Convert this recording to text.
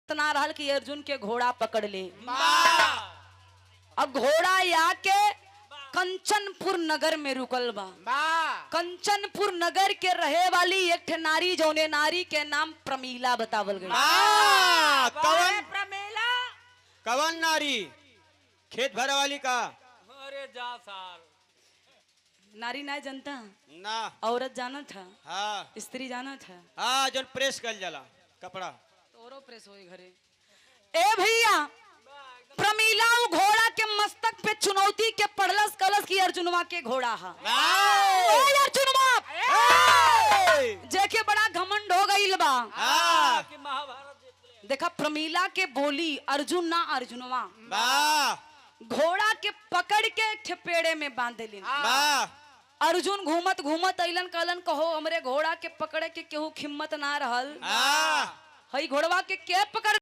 इतना रहल कि अर्जुन के घोड़ा पकड़ ले। अब घोड़ा आके कंचनपुर नगर में रुकल बा। कंचनपुर नगर के रहे वाली एक ठे नारी, जौने नारी के नाम प्रमीला बतावल गई। कवन नारी? खेत भरे वाली का? अरे जा साल नारी ना जनता ना, औरत जाना था। हाँ स्त्री जाना था। हाँ, जन प्रेस कर जाला कपड़ा तोरो प्रेस होई घरे। ए भैया, प्रमीला घोड़ा के मस्तक पे चुनौती के पड़लस कलस की अर्जुनवा के घोड़ा हा। अर्जुनवा जेके बड़ा घमंड हो गईल बा। कि महाभारत जीत ले। देखा प्रमीला के बोली अर्जुन ना अर्जुनवा। वाह घोड़ा के पकड़ के एक ठे पेड़े में बांध देलिन। वाह। अर्जुन घूमत घूमत अइलन, कहलन कहो हमरे घोड़ा के पकड़े के केहू हिम्मत ना रहल। हई घोड़वा के पकड़